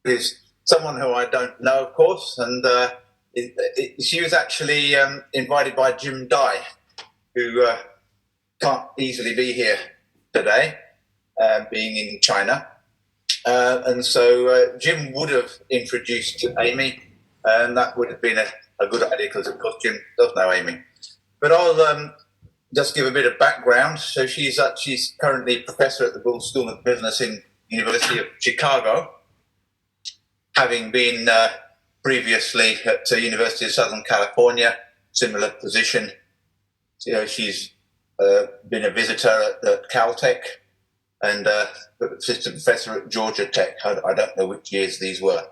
is someone who I don't know, of course, and she was actually invited by Jim Dye, who can't easily be here today, being in China. And so Jim would have introduced Amy, and that would have been a good idea because, of course, Jim does know Amy. But I'll just give a bit of background. So she's currently professor at the Bull School of Business in University of Chicago, having been previously at the University of Southern California, similar position. She's been a visitor at Caltech and assistant professor at Georgia Tech. I don't know which years these were.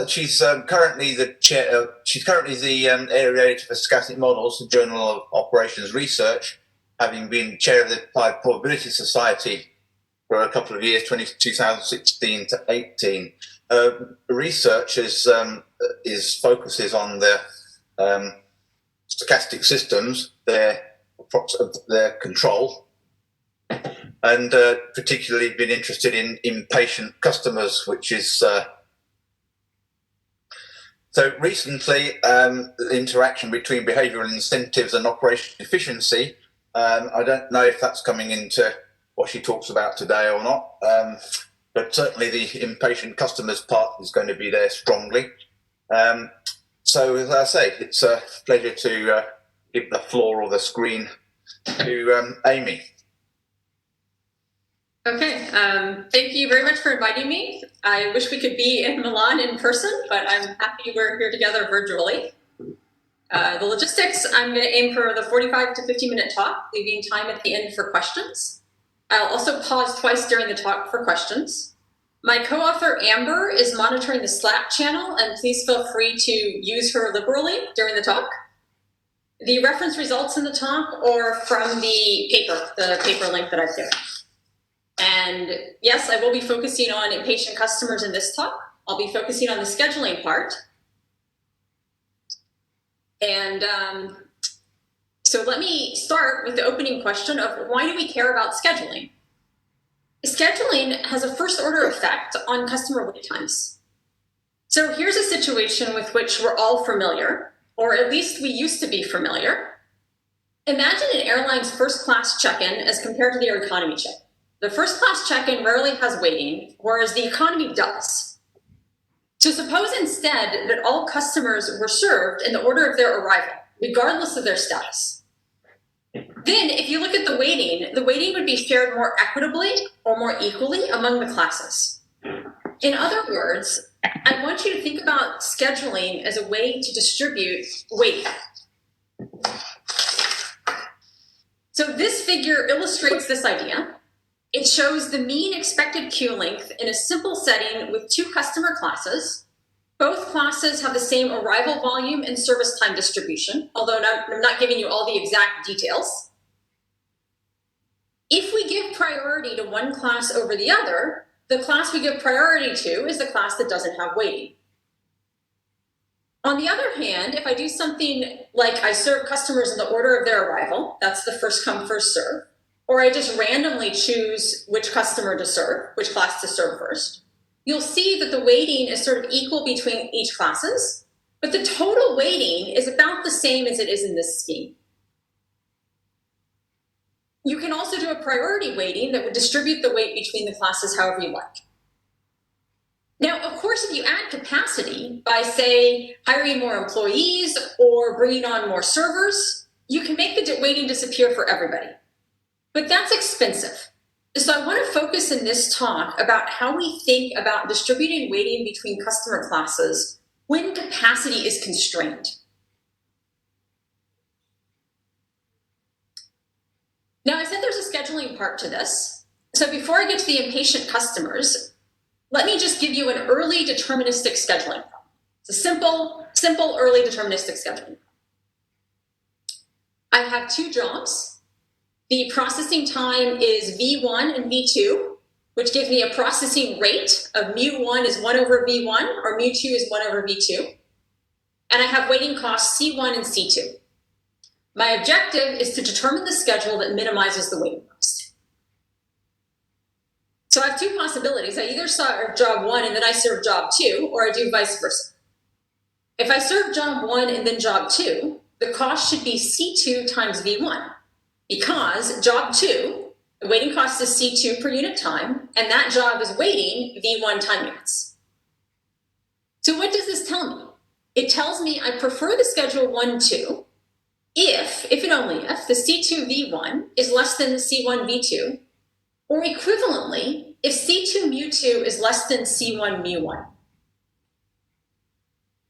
She's currently the chair. She's currently the area editor for Stochastic Models, the Journal of Operations Research, having been chair of the Applied Probability Society for a couple of years, 2016 to 18. Research focuses on the stochastic systems, their control, and particularly been interested in impatient customers, which is so recently the interaction between behavioral incentives and operational efficiency. I don't know if that's coming into what she talks about today or not, but certainly the impatient customers part is going to be there strongly. So as I say, it's a pleasure to give the floor or the screen to Amy. Okay, thank you very much for inviting me. I wish we could be in Milan in person, but I'm happy we're here together virtually. The logistics, I'm going to aim for the 45 to 50-minute talk, leaving time at the end for questions. I'll also pause twice during the talk for questions. My co-author, Amber, is monitoring the Slack channel, and please feel free to use her liberally during the talk. The reference results in the talk or from the paper link that I've given. And yes, I will be focusing on impatient customers in this talk. I'll be focusing on the scheduling part. And so let me start with the opening question of why do we care about scheduling? Scheduling has a first order effect on customer wait times. So here's a situation with which we're all familiar, or at least we used to be familiar. Imagine an airline's first class check-in as compared to their economy check-in. The first class check-in rarely has waiting, whereas the economy does. So suppose instead that all customers were served in the order of their arrival, regardless of their status. Then if you look at the waiting would be shared more equitably or more equally among the classes. In other words, I want you to think about scheduling as a way to distribute waiting. So this figure illustrates this idea. It shows the mean expected queue length in a simple setting with two customer classes. Both classes have the same arrival volume and service time distribution, although I'm not giving you all the exact details. If we give priority to one class over the other, the class we give priority to is the class that doesn't have waiting. On the other hand, if I do something like I serve customers in the order of their arrival, that's the first come, first serve, or I just randomly choose which customer to serve, which class to serve first, you'll see that the weighting is sort of equal between each classes, but the total weighting is about the same as it is in this scheme. You can also do a priority weighting that would distribute the weight between the classes however you like. Now, of course, if you add capacity by, say, hiring more employees or bringing on more servers, you can make the weighting disappear for everybody. But that's expensive. So I want to focus in this talk about how we think about distributing weighting between customer classes when capacity is constrained. Now, I said there's a scheduling part to this. So before I get to the impatient customers, let me just give you an early deterministic scheduling problem. It's a simple early deterministic scheduling. I have two jobs. The processing time is V1 and V2, which gives me a processing rate of mu1 is 1 over V1, or mu2 is 1 over V2. And I have waiting costs C1 and C2. My objective is to determine the schedule that minimizes the waiting cost. So So I have two possibilities. I either serve job 1 and then I serve job 2, or I do vice versa. If I serve job 1 and then job 2, the cost should be C2 times V1, because job 2, the waiting cost is C2 per unit time, and that job is waiting V1 time units. So what does this tell me? It tells me I prefer the schedule 1-2 if and only if, the C2 V1 is less than the C1 V2, or equivalently, if C2 mu2 is less than C1 mu1.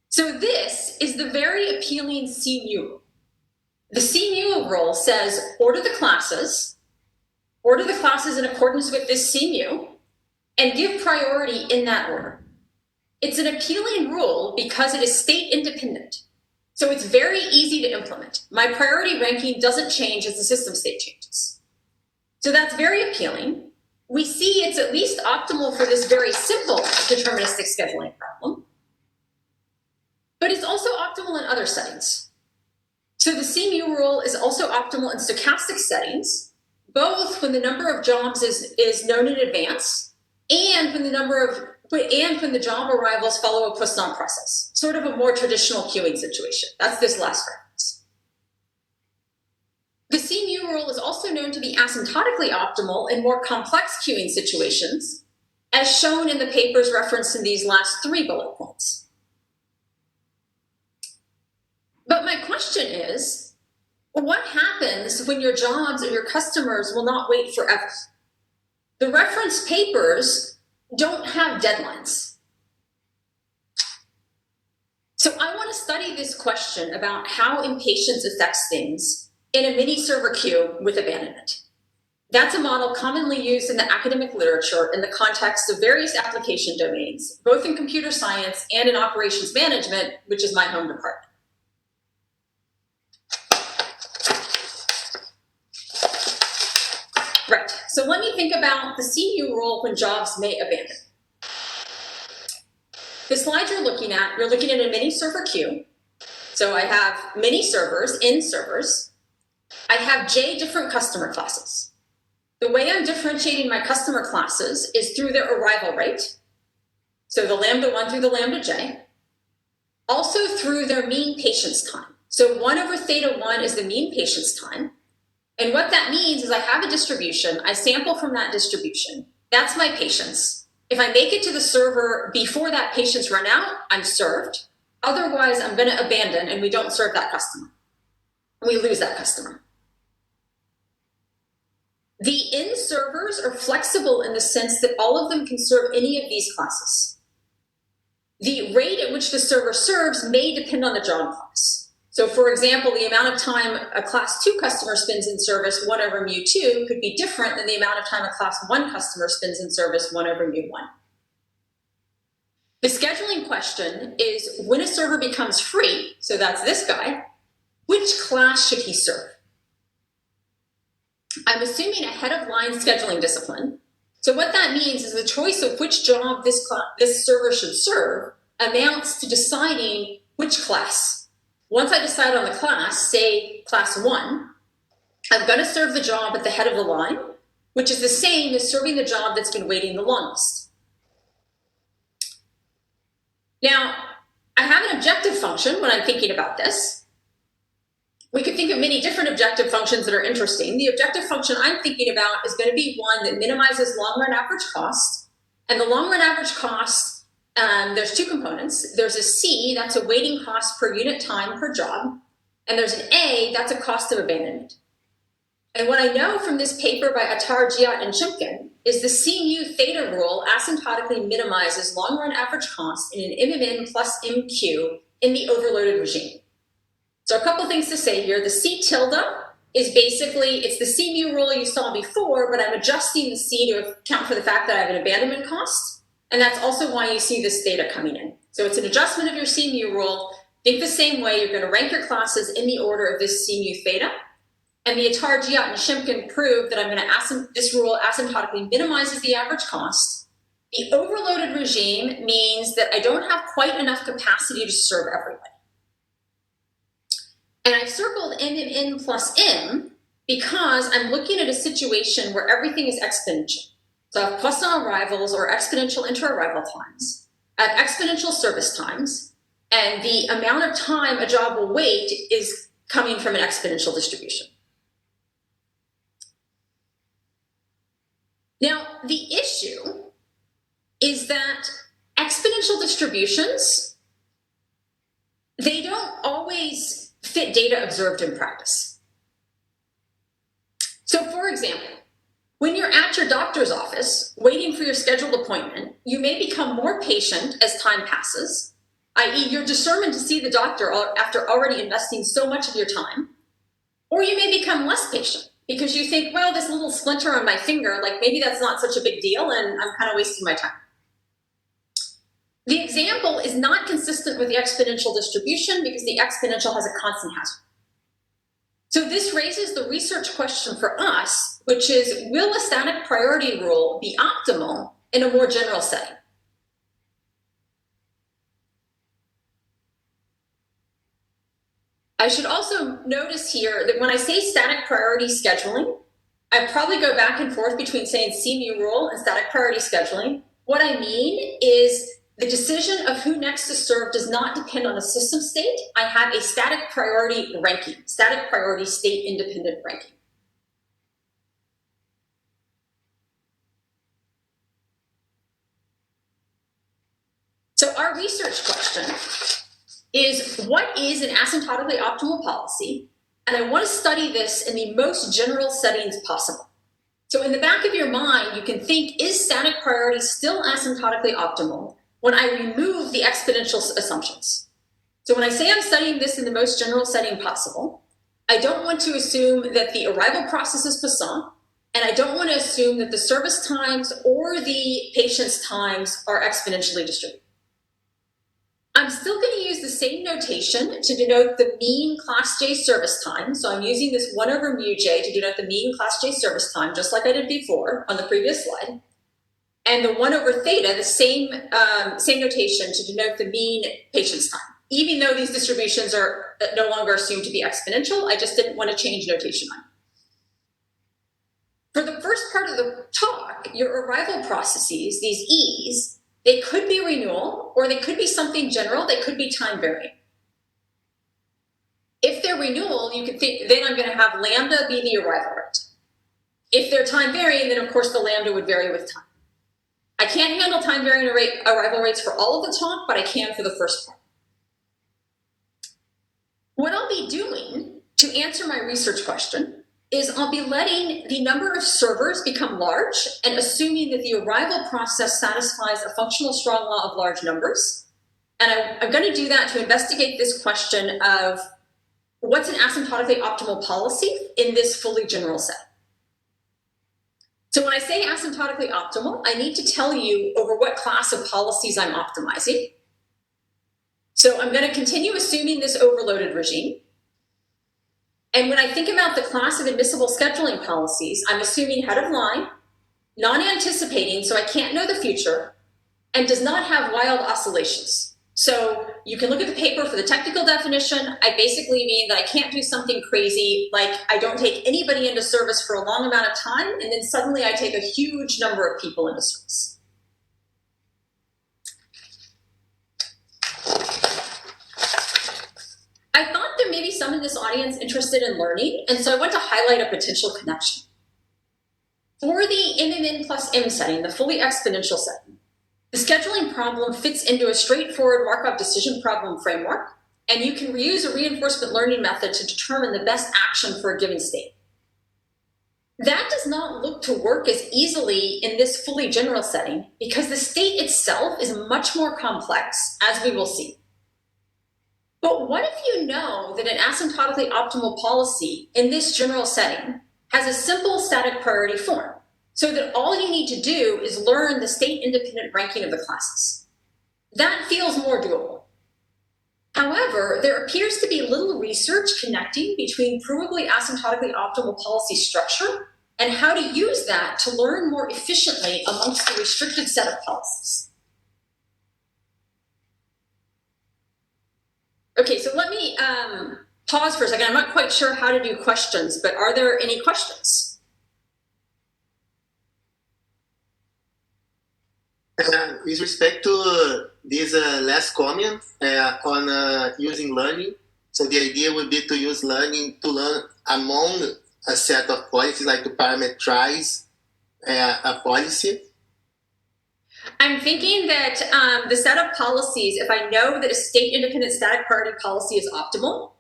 So this is the very appealing CMU rule. The CMU rule says order the classes in accordance with this CMU, and give priority in that order. It's an appealing rule because it is state independent. So it's very easy to implement. My priority ranking doesn't change as the system state changes. So that's very appealing. We see it's at least optimal for this very simple deterministic scheduling problem, but it's also optimal in other settings. So the CMU rule is also optimal in stochastic settings, both when the number of jobs is known in advance and when the job arrivals follow a Poisson process, sort of a more traditional queuing situation. That's this last reference. The CMU rule is also known to be asymptotically optimal in more complex queuing situations, as shown in the papers referenced in these last 3 bullet points. But my question is, what happens when your jobs or your customers will not wait forever? The reference papers don't have deadlines. So I want to study this question about how impatience affects things in a mini server queue with abandonment. That's a model commonly used in the academic literature in the context of various application domains, both in computer science and in operations management, which is my home department. Right, so let me think about the CMU rule when jobs may abandon. The slide you're looking at a mini server queue. So I have many servers in servers. I have J different customer classes. The way I'm differentiating my customer classes is through their arrival rate. So the lambda 1 through the lambda J. Also through their mean patience time. So 1 over theta 1 is the mean patience time. And what that means is I have a distribution, I sample from that distribution. That's my patience. If I make it to the server before that patience run out, I'm served. Otherwise, I'm going to abandon and we don't serve that customer. We lose that customer. The in servers are flexible in the sense that all of them can serve any of these classes. The rate at which the server serves may depend on the job class. So for example, the amount of time a class 2 customer spends in service 1 over mu2 could be different than the amount of time a class 1 customer spends in service 1 over mu1. The scheduling question is when a server becomes free, so that's this guy, which class should he serve? I'm assuming a head of line scheduling discipline. So what that means is the choice of which job this server should serve amounts to deciding which class. Once I decide on the class, say class 1, I'm going to serve the job at the head of the line, which is the same as serving the job that's been waiting the longest. Now, I have an objective function when I'm thinking about this. We could think of many different objective functions that are interesting. The objective function I'm thinking about is going to be one that minimizes long-run average cost. And the long-run average cost, there's 2 components. There's a C, that's a waiting cost per unit time per job. And there's an A, that's a cost of abandonment. And what I know from this paper by Attar, Giat, and Shimkin is the CMU theta rule asymptotically minimizes long-run average cost in an MMN plus MQ in the overloaded regime. So a couple things to say here. The C tilde is basically, it's the CMU rule you saw before, but I'm adjusting the C to account for the fact that I have an abandonment cost. And that's also why you see this theta coming in. So it's an adjustment of your CMU rule. Think the same way. You're going to rank your classes in the order of this CMU theta. And the Attar, Giat, and Shimkin prove that this rule asymptotically minimizes the average cost. The overloaded regime means that I don't have quite enough capacity to serve everyone. And I've circled M and N plus M because I'm looking at a situation where everything is exponential. So I have plus on arrivals or exponential inter-arrival times. I have exponential service times, and the amount of time a job will wait is coming from an exponential distribution. Now, the issue is that exponential distributions, they don't always fit data observed in practice. So for example, when you're at your doctor's office waiting for your scheduled appointment, you may become more patient as time passes, i.e. you're determined to see the doctor after already investing so much of your time, or you may become less patient because you think, well, this little splinter on my finger, like maybe that's not such a big deal and I'm kind of wasting my time. The example is not consistent with the exponential distribution because the exponential has a constant hazard. So this raises the research question for us, which is, will a static priority rule be optimal in a more general setting? I should also notice here that when I say static priority scheduling, I probably go back and forth between saying CMU rule and static priority scheduling. What I mean is the decision of who next to serve does not depend on the system state. I have a static priority ranking, static priority state independent ranking. So our research question is, what is an asymptotically optimal policy? And I want to study this in the most general settings possible. So in the back of your mind, you can think, is static priority still asymptotically optimal when I remove the exponential assumptions? So when I say I'm studying this in the most general setting possible, I don't want to assume that the arrival process is passant, and I don't want to assume that the service times or the patient's times are exponentially distributed. I'm still going to use the same notation to denote the mean class J service time. So I'm using this 1 over mu J to denote the mean class J service time, just like I did before on the previous slide. And the 1 over theta, the same notation to denote the mean patient's time. Even though these distributions are no longer assumed to be exponential, I just didn't want to change notation on it. For the first part of the talk, your arrival processes, these E's, they could be renewal, or they could be something general, they could be time varying. If they're renewal, you could think, then I'm going to have lambda be the arrival rate. If they're time varying, then of course the lambda would vary with time. I can't handle time varying arrival rates for all of the talk, but I can for the first part. What I'll be doing to answer my research question is I'll be letting the number of servers become large and assuming that the arrival process satisfies a functional strong law of large numbers. And I'm going to do that to investigate this question of what's an asymptotically optimal policy in this fully general set. So when I say asymptotically optimal, I need to tell you over what class of policies I'm optimizing. So I'm going to continue assuming this overloaded regime. And when I think about the class of admissible scheduling policies, I'm assuming head of line, non-anticipating, so I can't know the future, and does not have wild oscillations. So you can look at the paper for the technical definition. I basically mean that I can't do something crazy, like I don't take anybody into service for a long amount of time, and then suddenly I take a huge number of people into service. I thought there may be some in this audience interested in learning, and so I want to highlight a potential connection. For the MMN plus M setting, the fully exponential setting, the scheduling problem fits into a straightforward Markov decision problem framework, and you can reuse a reinforcement learning method to determine the best action for a given state. That does not look to work as easily in this fully general setting because the state itself is much more complex, as we will see. But what if you know that an asymptotically optimal policy in this general setting has a simple static priority form, so that all you need to do is learn the state-independent ranking of the classes? That feels more doable. However, there appears to be little research connecting between provably asymptotically optimal policy structure and how to use that to learn more efficiently amongst the restricted set of policies. Okay, so let me pause for a second. I'm not quite sure how to do questions, but are there any questions? with respect to this last comment on using learning, so the idea would be to use learning to learn among a set of policies, like to parameterize a policy. I'm thinking that the set of policies, if I know that a state-independent static priority policy is optimal,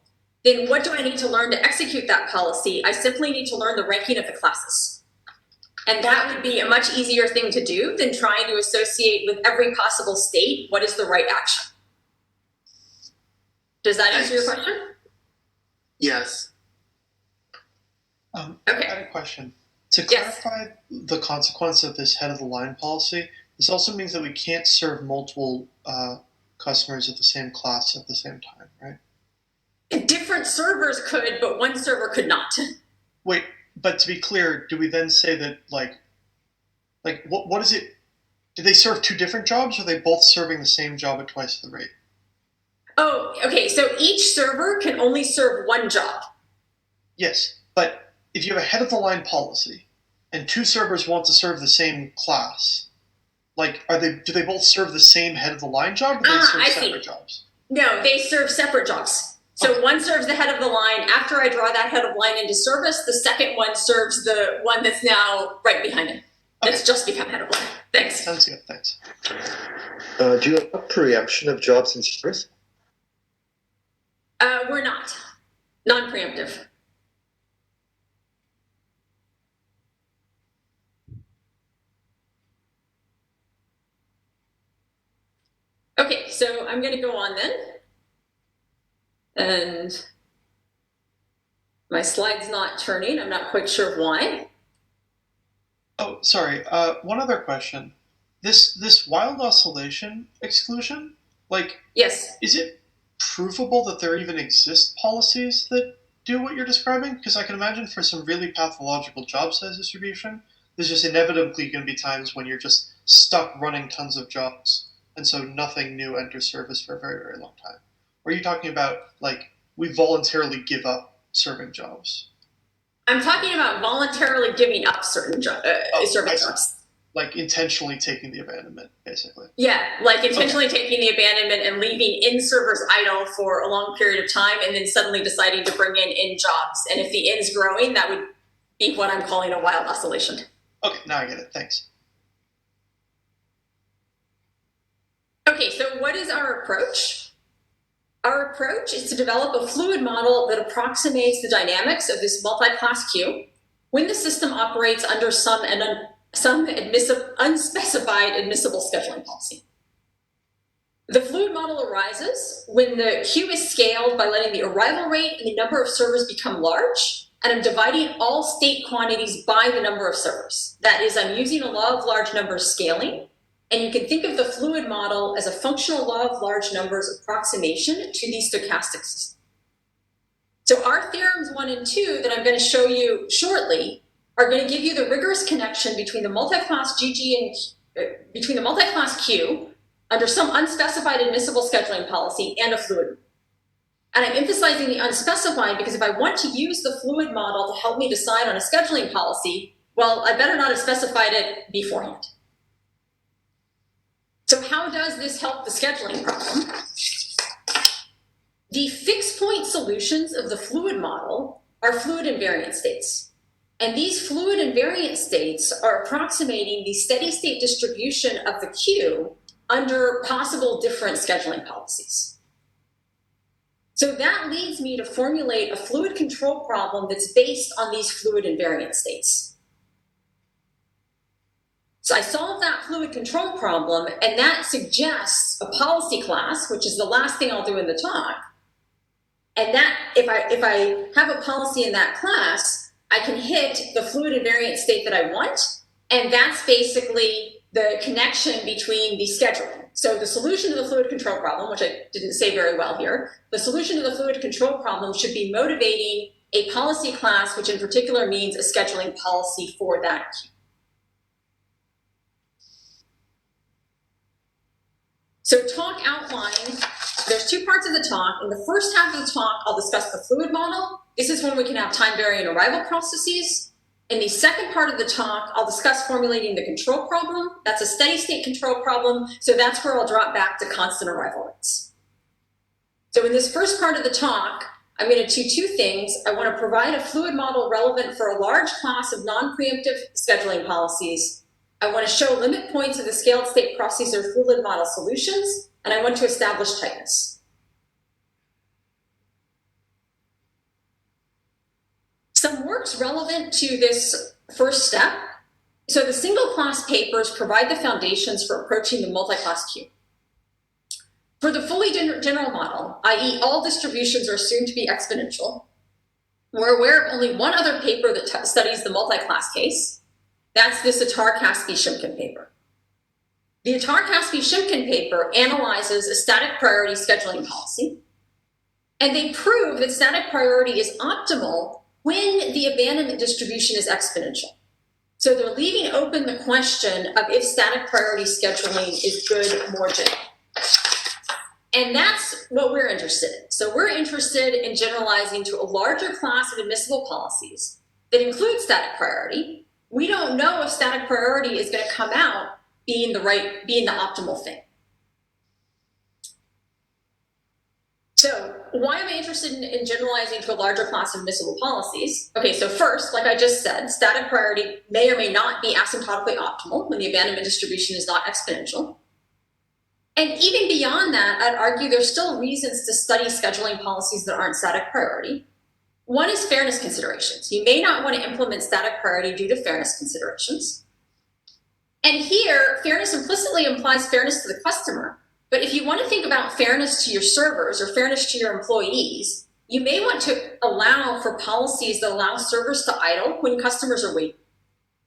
then what do I need to learn to execute that policy? I simply need to learn the ranking of the classes. And that would be a much easier thing to do than trying to associate with every possible state what is the right action. Does that answer your question? Yes. Okay. I had a question. To clarify the consequence of this head of the line policy, this also means that we can't serve multiple customers of the same class at the same time, right? Different servers could, but one server could not. Wait, but to be clear, do we then say that like what is it? Do they serve two different jobs, or are they both serving the same job at twice the rate? Oh, okay. So each server can only serve one job. Yes, but if you have a head of the line policy, and two servers want to serve the same class, like do they both serve the same head of the line job, or do they serve separate jobs? No, they serve separate jobs. So one serves the head of the line. After I draw that head of line into service, the second one serves the one that's now right behind it. That's just become head of line. Thanks. Sounds good. Thanks. Do you have preemption of jobs in service? We're not. Non-preemptive. Okay, so I'm going to go on then. And my slide's not turning. I'm not quite sure why. Oh, sorry. One other question. This wild oscillation exclusion, yes, is it provable that there even exist policies that do what you're describing? Because I can imagine for some really pathological job size distribution, there's just inevitably going to be times when you're just stuck running tons of jobs, and so nothing new enters service for a very, very long time. Or are you talking about, we voluntarily give up serving jobs? I'm talking about voluntarily giving up certain serving jobs. Like intentionally taking the abandonment, basically. Yeah, like intentionally taking the abandonment and leaving in-servers idle for a long period of time and then suddenly deciding to bring in jobs. And if the in's growing, that would be what I'm calling a wild oscillation. Okay, now I get it. Thanks. Okay, so what is our approach? Our approach is to develop a fluid model that approximates the dynamics of this multi-class queue when the system operates under some unspecified admissible scheduling policy. The fluid model arises when the queue is scaled by letting the arrival rate and the number of servers become large, and I'm dividing all state quantities by the number of servers. That is, I'm using a law of large numbers scaling, and you can think of the fluid model as a functional law of large numbers approximation to the stochastic system. So our theorems 1 and 2 that I'm going to show you shortly are going to give you the rigorous connection between the multi-class between the multi-class queue under some unspecified admissible scheduling policy and a fluid. And I'm emphasizing the unspecified because if I want to use the fluid model to help me decide on a scheduling policy, well, I better not have specified it beforehand. So how does this help the scheduling problem? The fixed point solutions of the fluid model are fluid invariant states. And these fluid invariant states are approximating the steady state distribution of the queue under possible different scheduling policies. So that leads me to formulate a fluid control problem that's based on these fluid invariant states. So I solve that fluid control problem, and that suggests a policy class, which is the last thing I'll do in the talk. And that, if I have a policy in that class, I can hit the fluid invariant state that I want, and that's basically the connection between the scheduling. So the solution to the fluid control problem, which I didn't say very well here, the solution to the fluid control problem should be motivating a policy class, which in particular means a scheduling policy for that queue. So talk outline, there's two parts of the talk. In the first half of the talk, I'll discuss the fluid model. This is when we can have time varying arrival processes. In the second part of the talk, I'll discuss formulating the control problem. That's a steady state control problem, so that's where I'll drop back to constant arrival rates. So in this first part of the talk, I'm going to do two things. I want to provide a fluid model relevant for a large class of non-preemptive scheduling policies. I want to show limit points of the scaled state processes or fluid model solutions, and I want to establish tightness. Some works relevant to this first step. So the single class papers provide the foundations for approaching the multi-class queue. For the fully general model, i.e. all distributions are assumed to be exponential, we're aware of only one other paper that studies the multi-class case. That's this Attar-Caspy-Shimkin paper. The Attar-Caspy-Shimkin paper analyzes a static priority scheduling policy, and they prove that static priority is optimal when the abandonment distribution is exponential. So they're leaving open the question of if static priority scheduling is good more generally. And that's what we're interested in. So we're interested in generalizing to a larger class of admissible policies that include static priority. We don't know if static priority is going to come out being the optimal thing. So why am I interested in generalizing to a larger class of admissible policies? Okay, so first, like I just said, static priority may or may not be asymptotically optimal when the abandonment distribution is not exponential. And even beyond that, I'd argue there's still reasons to study scheduling policies that aren't static priority. One is fairness considerations. You may not want to implement static priority due to fairness considerations. And here, fairness implicitly implies fairness to the customer. But if you want to think about fairness to your servers or fairness to your employees, you may want to allow for policies that allow servers to idle when customers are waiting.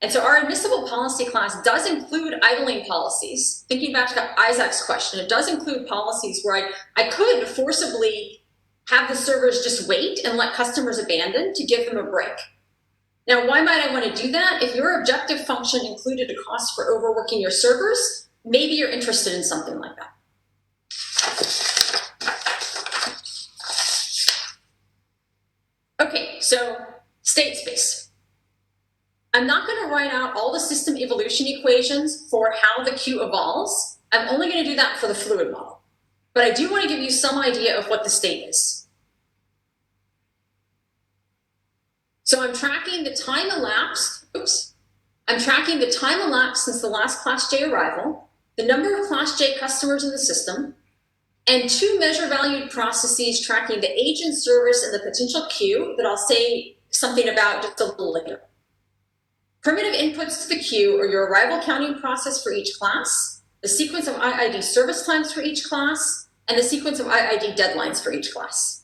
And so our admissible policy class does include idling policies. Thinking back to Isaac's question, it does include policies where I could forcibly have the servers just wait and let customers abandon to give them a break. Now, why might I want to do that? If your objective function included a cost for overworking your servers, maybe you're interested in something like that. Okay, so state space. I'm not going to write out all the system evolution equations for how the queue evolves. I'm only going to do that for the fluid model. But I do want to give you some idea of what the state is. So I'm tracking the time elapsed, I'm tracking the time elapsed since the last Class J arrival, the number of Class J customers in the system, and two measure valued processes tracking the agent service and the potential queue that I'll say something about just a little later. Primitive inputs to the queue are your arrival counting process for each class, the sequence of IID service times for each class, and the sequence of IID deadlines for each class.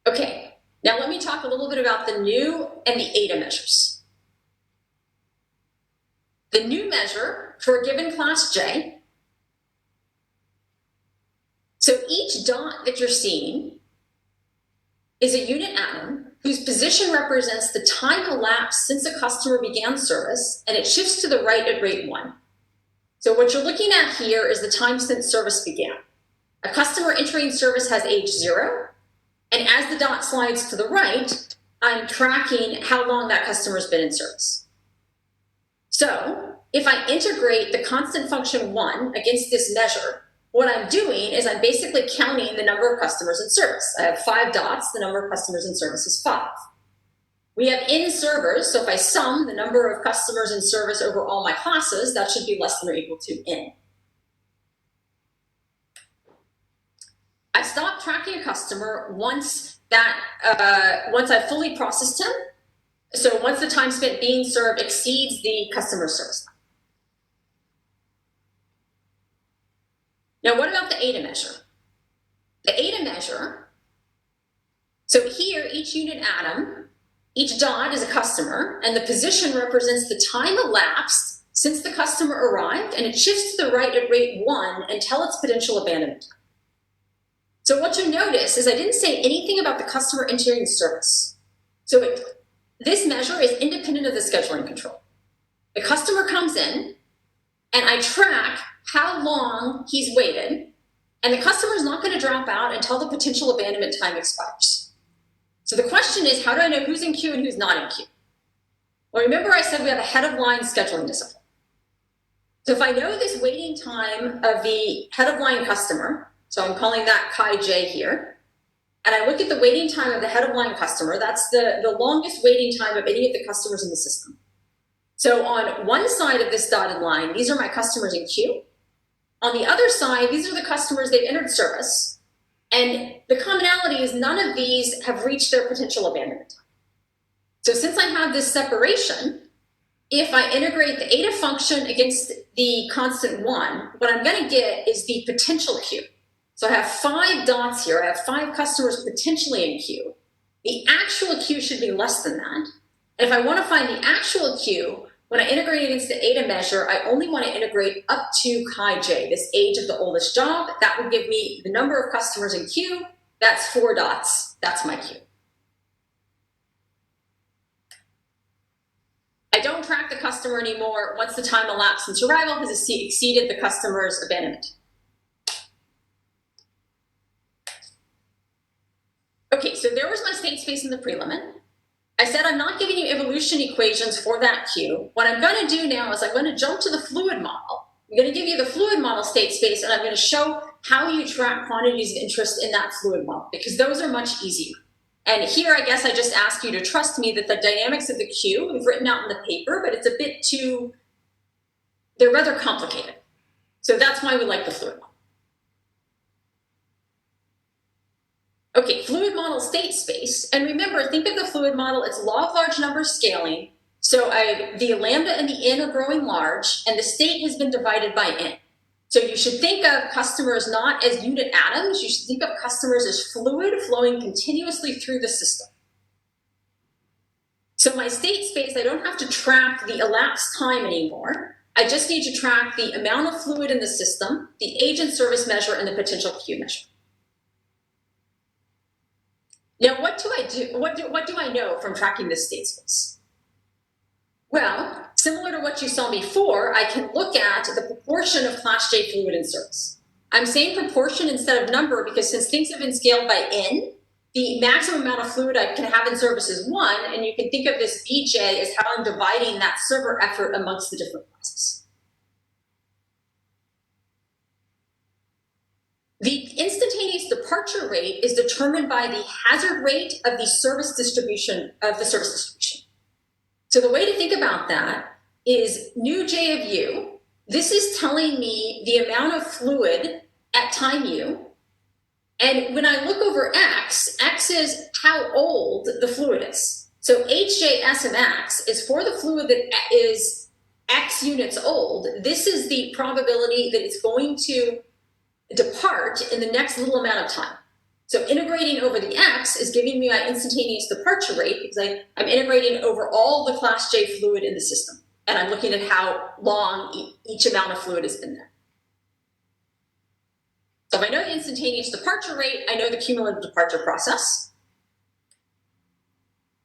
Okay, now let me talk a little bit about the new and the ADA measures. The new measure for a given class J, so each dot that you're seeing is a unit atom whose position represents the time elapsed since a customer began service, and it shifts to the right at rate 1. So what you're looking at here is the time since service began. A customer entering service has age 0, and as the dot slides to the right, I'm tracking how long that customer's been in service. So if I integrate the constant function 1 against this measure, what I'm doing is I'm basically counting the number of customers in service. I have 5 dots, the number of customers in service is 5. We have in servers, so if I sum the number of customers in service over all my classes, that should be less than or equal to in. I stop tracking a customer once I've fully processed him. So once the time spent being served exceeds the customer service time. Now, what about the ADA measure? The ADA measure, so here, each unit atom, each dot is a customer, and the position represents the time elapsed since the customer arrived, and it shifts to the right at rate 1 until its potential abandonment time. So what you'll notice is I didn't say anything about the customer entering service. So this measure is independent of the scheduling control. The customer comes in, and I track how long he's waited, and the customer is not going to drop out until the potential abandonment time expires. So the question is, how do I know who's in queue and who's not in queue? Well, remember I said we have a head of line scheduling discipline. So if I know this waiting time of the head of line customer, so I'm calling that chi j here, and I look at the waiting time of the head of line customer, that's the longest waiting time of any of the customers in the system. So on one side of this dotted line, these are my customers in queue. On the other side, these are the customers they've entered service. And the commonality is none of these have reached their potential abandonment time. So since I have this separation, if I integrate the eta function against the constant 1, what I'm going to get is the potential queue. So I have 5 dots here. I have 5 customers potentially in queue. The actual queue should be less than that. And if I want to find the actual queue, when I integrate against the eta measure, I only want to integrate up to chi j, this age of the oldest job. That would give me the number of customers in queue. That's 4 dots. That's my queue. I don't track the customer anymore once the time elapsed since arrival has exceeded the customer's abandonment. Okay, so there was my state space in the prelimit. I said I'm not giving you evolution equations for that queue. What I'm going to do now is I'm going to jump to the fluid model. I'm going to give you the fluid model state space, and I'm going to show how you track quantities of interest in that fluid model, because those are much easier. And here, I guess I just ask you to trust me that the dynamics of the queue we've written out in the paper, but it's a bit too, they're rather complicated. So that's why we like the fluid model. Okay, fluid model state space. And remember, think of the fluid model, it's law of large numbers scaling. So the lambda and the n are growing large, and the state has been divided by n. So you should think of customers not as unit atoms, you should think of customers as fluid flowing continuously through the system. So my state space, I don't have to track the elapsed time anymore. I just need to track the amount of fluid in the system, the agent service measure, and the potential queue measure. Now, what do I do? What do I know from tracking this state space? Well, similar to what you saw before, I can look at the proportion of class J fluid in service. I'm saying proportion instead of number because since things have been scaled by n, the maximum amount of fluid I can have in service is 1, and you can think of this Bj as how I'm dividing that server effort amongst the different classes. The instantaneous departure rate is determined by the hazard rate of the service distribution. So the way to think about that is nu j of u. This is telling me the amount of fluid at time u. And when I look over x, x is how old the fluid is. So HJSMX is for the fluid that is x units old. This is the probability that it's going to depart in the next little amount of time. So integrating over the x is giving me my instantaneous departure rate because I'm integrating over all the class J fluid in the system. And I'm looking at how long each amount of fluid has been there. So if I know the instantaneous departure rate, I know the cumulative departure process.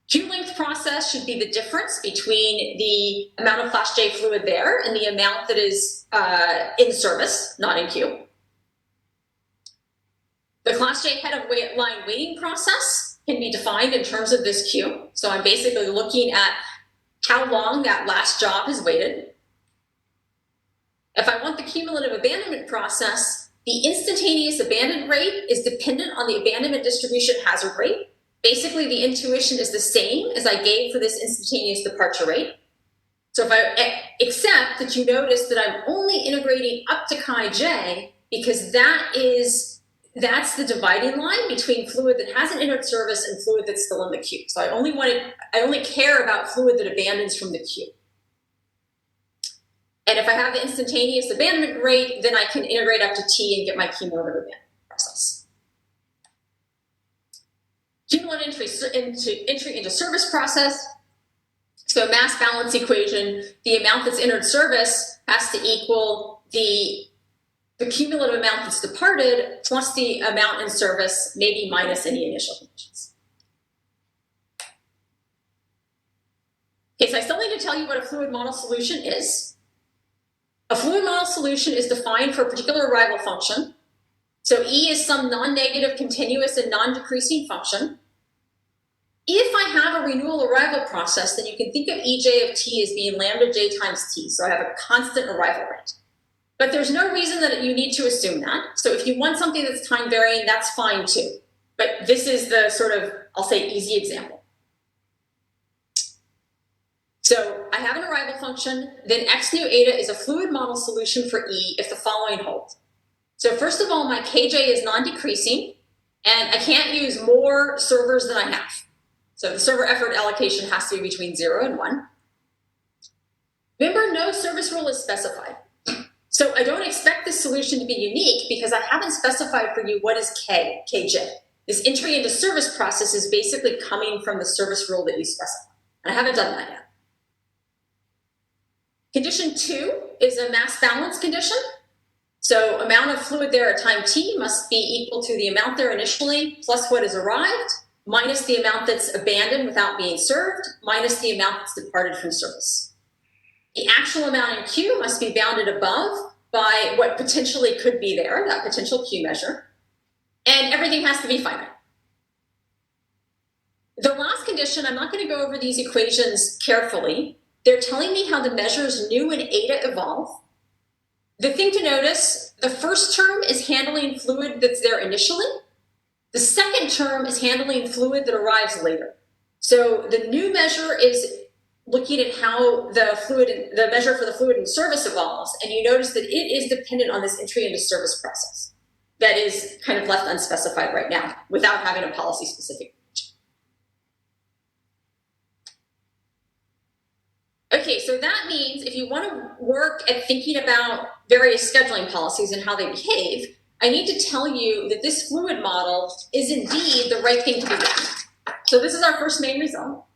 Queue length process should be the difference between the amount of class J fluid there and the amount that is in service, not in queue. The class J head of line waiting process can be defined in terms of this queue. So I'm basically looking at how long that last job has waited. If I want the cumulative abandonment process, the instantaneous abandonment rate is dependent on the abandonment distribution hazard rate. Basically, the intuition is the same as I gave for this instantaneous departure rate. So if I accept that you notice that I'm only integrating up to chi j because that's the dividing line between fluid that hasn't entered service and fluid that's still in the queue. So I only care about fluid that abandons from the queue. And if I have the instantaneous abandonment rate, then I can integrate up to t and get my cumulative abandonment process. Cumulative entry into service process. So mass balance equation, the amount that's entered service has to equal the cumulative amount that's departed plus the amount in service, maybe minus any initial conditions. Okay, so I still need to tell you what a fluid model solution is. A fluid model solution is defined for a particular arrival function. So E is some non-negative, continuous, and non-decreasing function. If I have a renewal arrival process, then you can think of EJ of t as being lambda j times t. So I have a constant arrival rate. But there's no reason that you need to assume that. So if you want something that's time varying, that's fine too. But this is the sort of, I'll say, easy example. So I have an arrival function, then x nu eta is a fluid model solution for E if the following hold. So first of all, my kj is non-decreasing, and I can't use more servers than I have. So the server effort allocation has to be between 0 and 1. Remember, no service rule is specified. So I don't expect this solution to be unique because I haven't specified for you what is kj. This entry into service process is basically coming from the service rule that you specify. And I haven't done that yet. Condition 2 is a mass balance condition. So amount of fluid there at time t must be equal to the amount there initially plus what has arrived, minus the amount that's abandoned without being served, minus the amount that's departed from service. The actual amount in Q must be bounded above by what potentially could be there, that potential Q measure, and everything has to be finite. The last condition, I'm not going to go over these equations carefully. They're telling me how the measures nu and eta evolve. The thing to notice, the first term is handling fluid that's there initially. The second term is handling fluid that arrives later. So the new measure is looking at how the measure for the fluid in service evolves, and you notice that it is dependent on this entry into service process that is kind of left unspecified right now without having a policy specific. Okay, so that means if you want to work at thinking about various scheduling policies and how they behave, I need to tell you that this fluid model is indeed the right thing to be doing. So this is our first main result.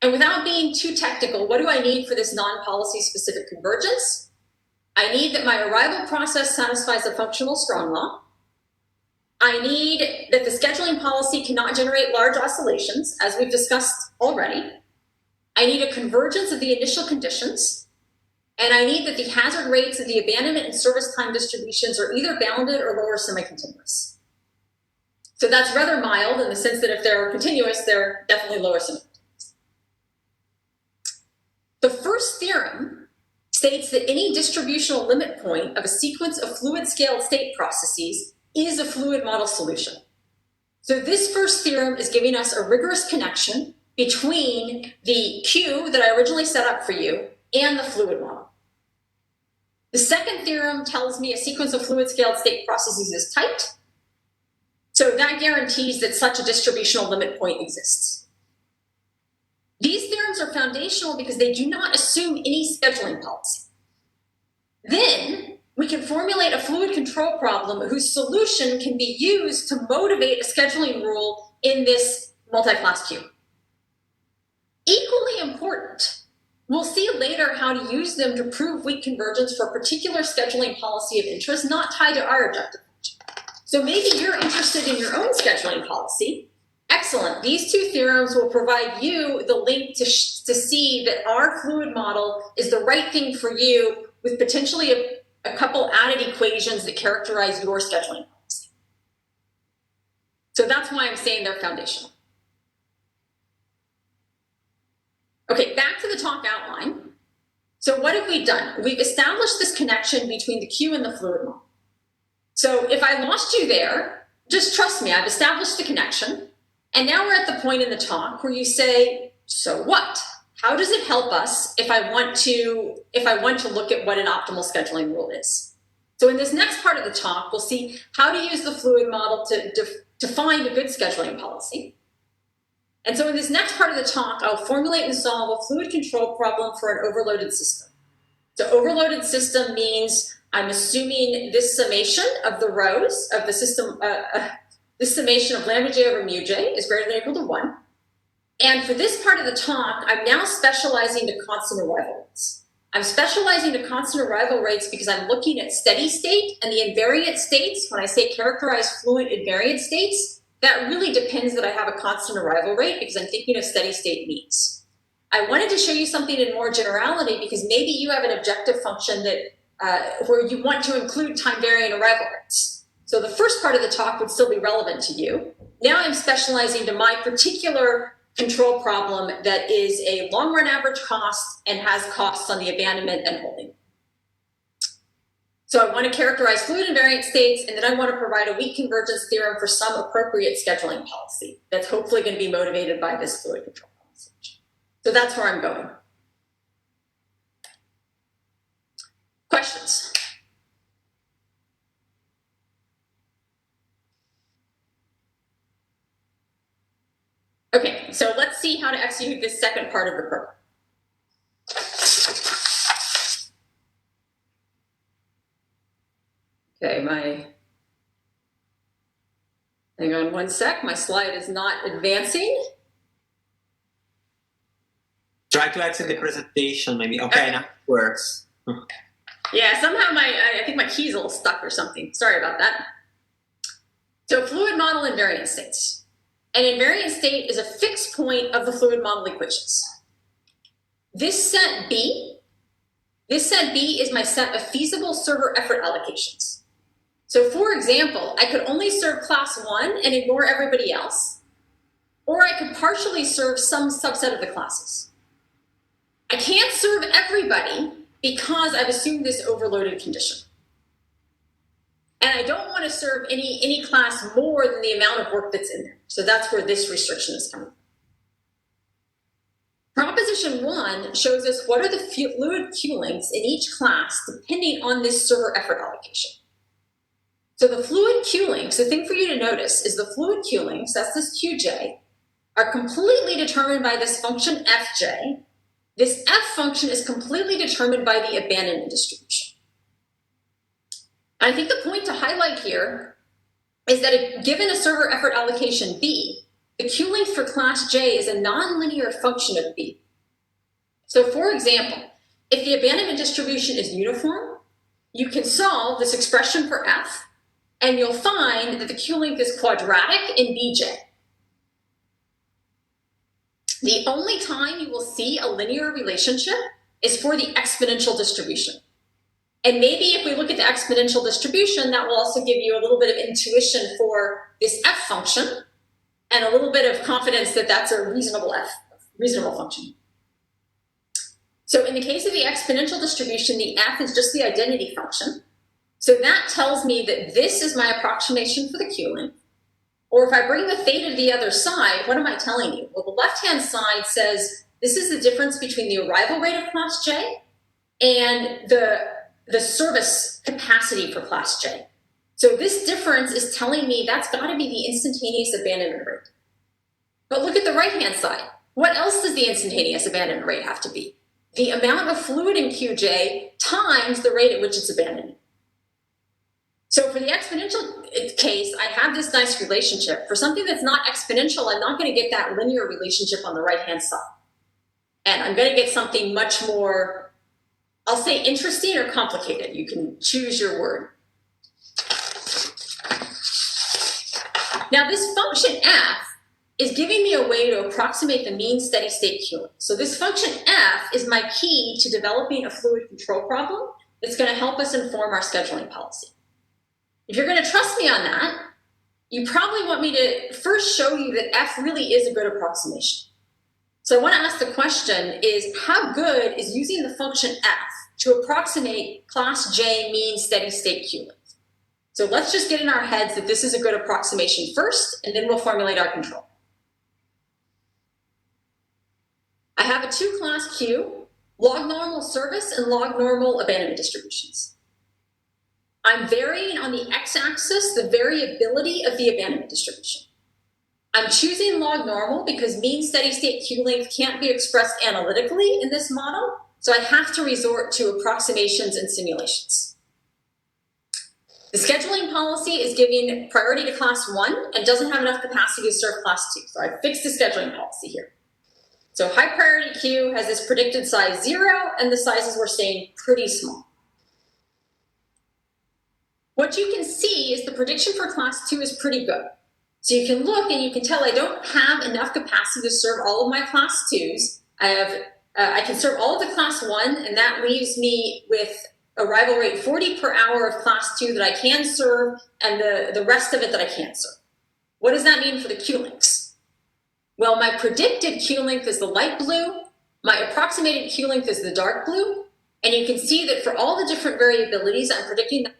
And without being too technical, what do I need for this non-policy specific convergence? I need that my arrival process satisfies the functional strong law. I need that the scheduling policy cannot generate large oscillations, as we've discussed already. I need a convergence of the initial conditions. And I need that the hazard rates of the abandonment and service time distributions are either bounded or lower semi-continuous. So that's rather mild in the sense that if they're continuous, they're definitely lower semi-continuous. The first theorem states that any distributional limit point of a sequence of fluid scaled state processes is a fluid model solution. So this first theorem is giving us a rigorous connection between the Q that I originally set up for you and the fluid model. The second theorem tells me a sequence of fluid scaled state processes is tight. So that guarantees that such a distributional limit point exists. These theorems are foundational because they do not assume any scheduling policy. Then we can formulate a fluid control problem whose solution can be used to motivate a scheduling rule in this multi-class queue. Equally important, we'll see later how to use them to prove weak convergence for a particular scheduling policy of interest not tied to our objective function. So maybe you're interested in your own scheduling policy. Excellent. These two theorems will provide you the link to see that our fluid model is the right thing for you with potentially a couple added equations that characterize your scheduling policy. So that's why I'm saying they're foundational. Okay, back to the talk outline. So what have we done? We've established this connection between the Q and the fluid model. So if I lost you there, just trust me, I've established the connection. And now we're at the point in the talk where you say, so what? How does it help us if I want to look at what an optimal scheduling rule is? So in this next part of the talk, we'll see how to use the fluid model to find a good scheduling policy. And so in this next part of the talk, I'll formulate and solve a fluid control problem for an overloaded system. So overloaded system means I'm assuming this summation of the rows of the system, this summation of lambda j over mu j is greater than or equal to 1. And for this part of the talk, I'm now specializing to constant arrival rates. I'm specializing to constant arrival rates because I'm looking at steady state and the invariant states. When I say characterize fluid invariant states, that really depends that I have a constant arrival rate because I'm thinking of steady state means. I wanted to show you something in more generality because maybe you have an objective function that where you want to include time varying arrival rates. So the first part of the talk would still be relevant to you. Now I'm specializing to my particular control problem that is a long run average cost and has costs on the abandonment and holding. So I want to characterize fluid invariant states, and then I want to provide a weak convergence theorem for some appropriate scheduling policy that's hopefully going to be motivated by this fluid control policy. So that's where I'm going. Questions? Okay, so let's see how to execute this second part of the program. Okay, hang on one sec, my slide is not advancing. Try to exit the presentation, maybe. Okay, now it works. Yeah, somehow I think my key's a little stuck or something. Sorry about that. So fluid model invariant states. An invariant state is a fixed point of the fluid model equations. This set B is my set of feasible server effort allocations. So for example, I could only serve class 1 and ignore everybody else, or I could partially serve some subset of the classes. I can't serve everybody because I've assumed this overloaded condition. And I don't want to serve any class more than the amount of work that's in there. So that's where this restriction is coming from. Proposition 1 shows us what are the fluid Q links in each class depending on this server effort allocation. So the fluid Q links, the thing for you to notice is the fluid Q links, that's this Qj, are completely determined by this function Fj. This F function is completely determined by the abandonment distribution. I think the point to highlight here is that given a server effort allocation B, the Q length for class J is a nonlinear function of B. So for example, if the abandonment distribution is uniform, you can solve this expression for F, and you'll find that the Q length is quadratic in Bj. The only time you will see a linear relationship is for the exponential distribution. And maybe if we look at the exponential distribution, that will also give you a little bit of intuition for this F function and a little bit of confidence that that's a reasonable function. So in the case of the exponential distribution, the F is just the identity function. So that tells me that this is my approximation for the Q length. Or if I bring the theta to the other side, what am I telling you? Well, the left-hand side says this is the difference between the arrival rate of class J and the service capacity for class J. So this difference is telling me that's got to be the instantaneous abandonment rate. But look at the right-hand side. What else does the instantaneous abandonment rate have to be? The amount of fluid in Qj times the rate at which it's abandoning. So for the exponential case, I have this nice relationship. For something that's not exponential, I'm not going to get that linear relationship on the right-hand side. And I'm going to get something much more, I'll say interesting or complicated. You can choose your word. Now this function f is giving me a way to approximate the mean steady state Q length. So this function f is my key to developing a fluid control problem that's going to help us inform our scheduling policy. If you're going to trust me on that, you probably want me to first show you that f really is a good approximation. So I want to ask the question is, how good is using the function f to approximate class J mean steady state Q length? So let's just get in our heads that this is a good approximation first, and then we'll formulate our control. I have a two-class Q, log normal service and log normal abandonment distributions. I'm varying on the x-axis the variability of the abandonment distribution. I'm choosing log normal because mean steady state Q length can't be expressed analytically in this model, so I have to resort to approximations and simulations. The scheduling policy is giving priority to class 1 and doesn't have enough capacity to serve class 2, so I fixed the scheduling policy here. So high priority queue has this predicted size 0, and the sizes we're staying pretty small. What you can see is the prediction for class 2 is pretty good. So you can look and you can tell I don't have enough capacity to serve all of my class 2s. I can serve all of the class 1, and that leaves me with arrival rate 40 per hour of class 2 that I can serve, and the rest of it that I can't serve. What does that mean for the Q links? Well, my predicted Q length is the light blue, my approximated Q length is the dark blue, and you can see that for all the different variabilities, I'm predicting that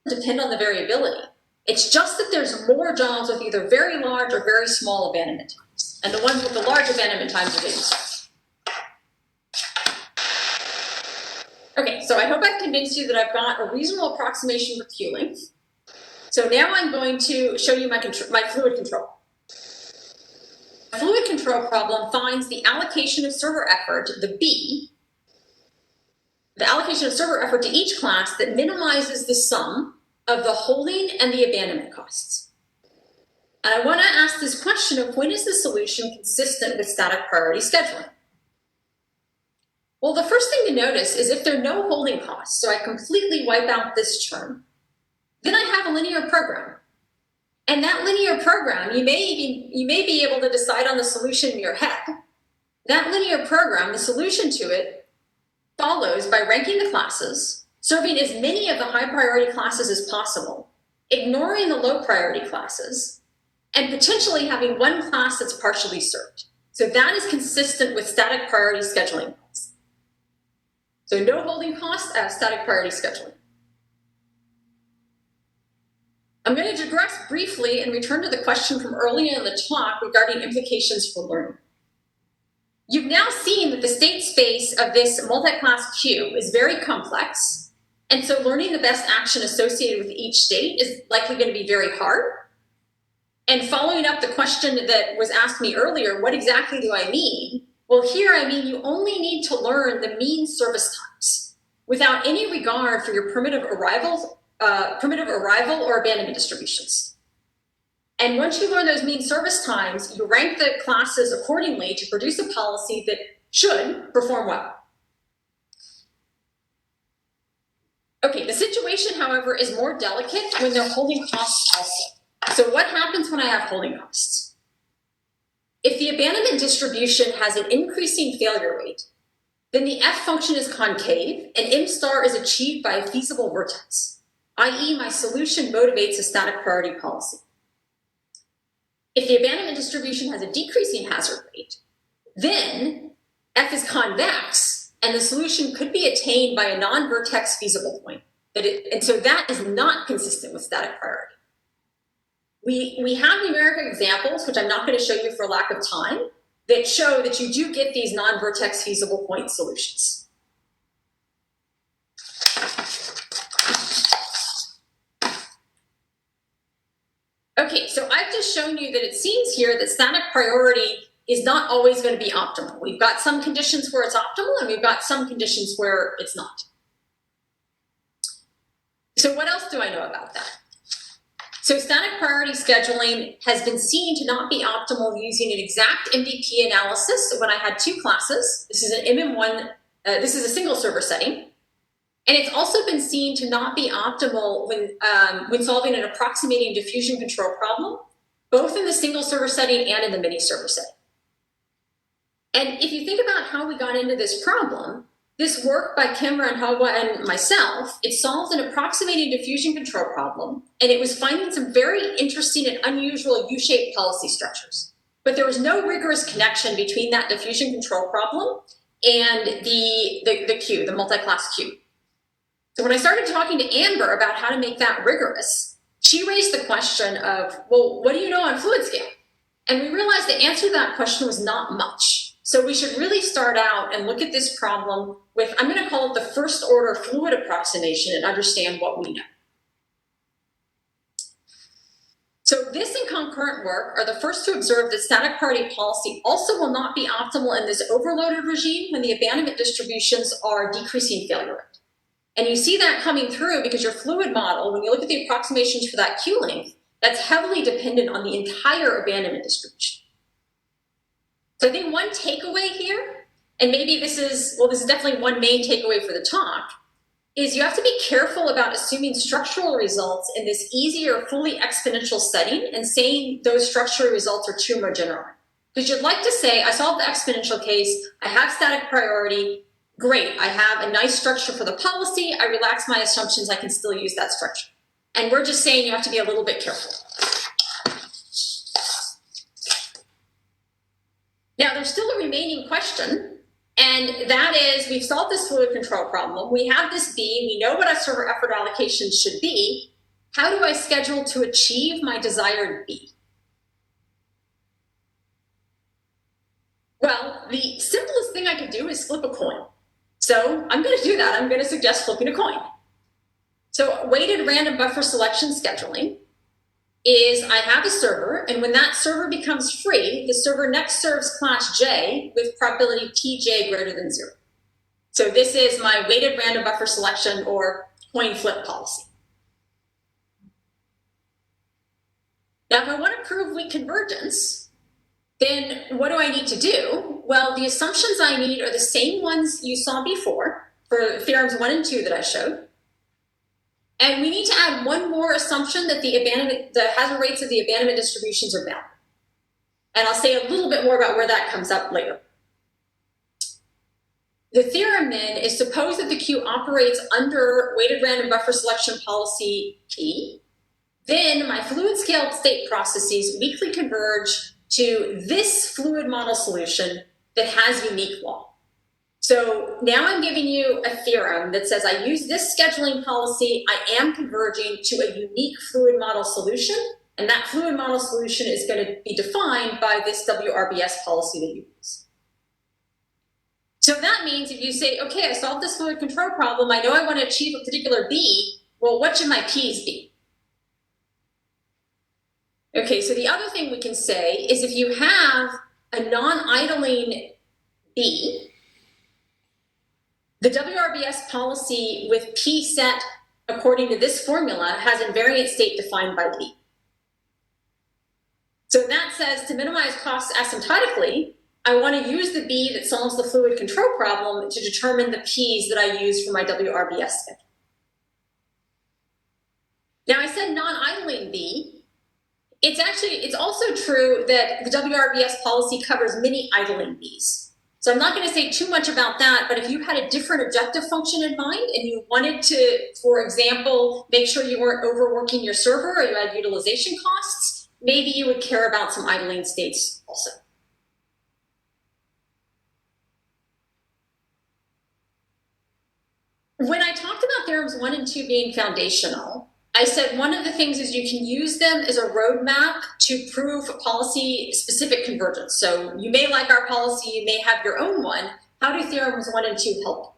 depend on the variability. It's just that there's more jobs with either very large or very small abandonment times. And the ones with the large abandonment times are getting started. Okay, so I hope I've convinced you that I've got a reasonable approximation for Q length. So now I'm going to show you my fluid control. The fluid control problem finds the allocation of server effort, the B, the allocation of server effort to each class that minimizes the sum of the holding and the abandonment costs. And I want to ask this question of when is the solution consistent with static priority scheduling? Well, the first thing to notice is if there are no holding costs, so I completely wipe out this term, then I have a linear program. And that linear program, you may be able to decide on the solution in your head. That linear program, the solution to it, follows by ranking the classes, serving as many of the high priority classes as possible, ignoring the low priority classes, and potentially having one class that's partially served. So that is consistent with static priority scheduling. So no holding costs, static priority scheduling. I'm going to digress briefly and return to the question from earlier in the talk regarding implications for learning. You've now seen that the state space of this multi-class queue is very complex, and so learning the best action associated with each state is likely going to be very hard. And following up the question that was asked me earlier, what exactly do I mean? Well, here I mean you only need to learn the mean service times without any regard for your primitive arrival or abandonment distributions. And once you learn those mean service times, you rank the classes accordingly to produce a policy that should perform well. Okay, the situation, however, is more delicate when they're holding costs also. So what happens when I have holding costs? If the abandonment distribution has an increasing failure rate, then the F function is concave and M star is achieved by a feasible vertex, i.e. my solution motivates a static priority policy. If the abandonment distribution has a decreasing hazard rate, then F is convex and the solution could be attained by a non-vertex feasible point. And so that is not consistent with static priority. We have numeric examples, which I'm not going to show you for lack of time, that show that you do get these non-vertex feasible point solutions. Okay, so I've just shown you that it seems here that static priority is not always going to be optimal. We've got some conditions where it's optimal, and we've got some conditions where it's not. So what else do I know about that? So static priority scheduling has been seen to not be optimal using an exact MVP analysis when I had two classes. This is an MM1, this is a single server setting. And it's also been seen to not be optimal when solving an approximating diffusion control problem, both in the single server setting and in the mini server setting. And if you think about how we got into this problem, this work by Kim Ranhawa and myself, it solved an approximating diffusion control problem, and it was finding some very interesting and unusual U-shaped policy structures. But there was no rigorous connection between that diffusion control problem and the queue, the multi-class queue. So when I started talking to Amber about how to make that rigorous, she raised the question of, well, what do you know on fluid scale? And we realized the answer to that question was not much. So we should really start out and look at this problem with, I'm going to call it the first order fluid approximation and understand what we know. So this and concurrent work are the first to observe that static priority policy also will not be optimal in this overloaded regime when the abandonment distributions are decreasing failure rate. And you see that coming through because your fluid model, when you look at the approximations for that Q length, that's heavily dependent on the entire abandonment distribution. So I think one takeaway here, and maybe this is definitely one main takeaway for the talk, is you have to be careful about assuming structural results in this easy or fully exponential setting and saying those structural results are true more generally. Because you'd like to say, I solved the exponential case, I have static priority, great, I have a nice structure for the policy, I relax my assumptions, I can still use that structure. And we're just saying you have to be a little bit careful. Now, there's still a remaining question, and that is, we've solved this fluid control problem. We have this B, we know what our server effort allocation should be. How do I schedule to achieve my desired B? Well, the simplest thing I could do is flip a coin. So I'm going to do that. I'm going to suggest flipping a coin. So weighted random buffer selection scheduling is I have a server, and when that server becomes free, the server next serves class J with probability Tj greater than 0. So this is my weighted random buffer selection or coin flip policy. Now, if I want to prove weak convergence, then what do I need to do? Well, the assumptions I need are the same ones you saw before for theorems 1 and 2 that I showed. And we need to add one more assumption that the hazard rates of the abandonment distributions are bounded. And I'll say a little bit more about where that comes up later. The theorem then is suppose that the queue operates under weighted random buffer selection policy P, then my fluid scaled state processes weakly converge to this fluid model solution that has unique law. So now I'm giving you a theorem that says I use this scheduling policy, I am converging to a unique fluid model solution, and that fluid model solution is going to be defined by this WRBS policy that you use. So that means if you say, okay, I solved this fluid control problem, I know I want to achieve a particular B, well, what should my P's be? Okay, so the other thing we can say is if you have a non-idling B, the WRBS policy with P set according to this formula has invariant state defined by B. So that says to minimize costs asymptotically, I want to use the B that solves the fluid control problem to determine the P's that I use for my WRBS schedule. Now I said non-idling B. It's also true that the WRBS policy covers many idling Bs. So I'm not going to say too much about that, but if you had a different objective function in mind and you wanted to, for example, make sure you weren't overworking your server or you had utilization costs, maybe you would care about some idling states also. When I talked about theorems 1 and 2 being foundational, I said one of the things is you can use them as a roadmap to prove policy-specific convergence. So you may like our policy, you may have your own one. How do theorems 1 and 2 help?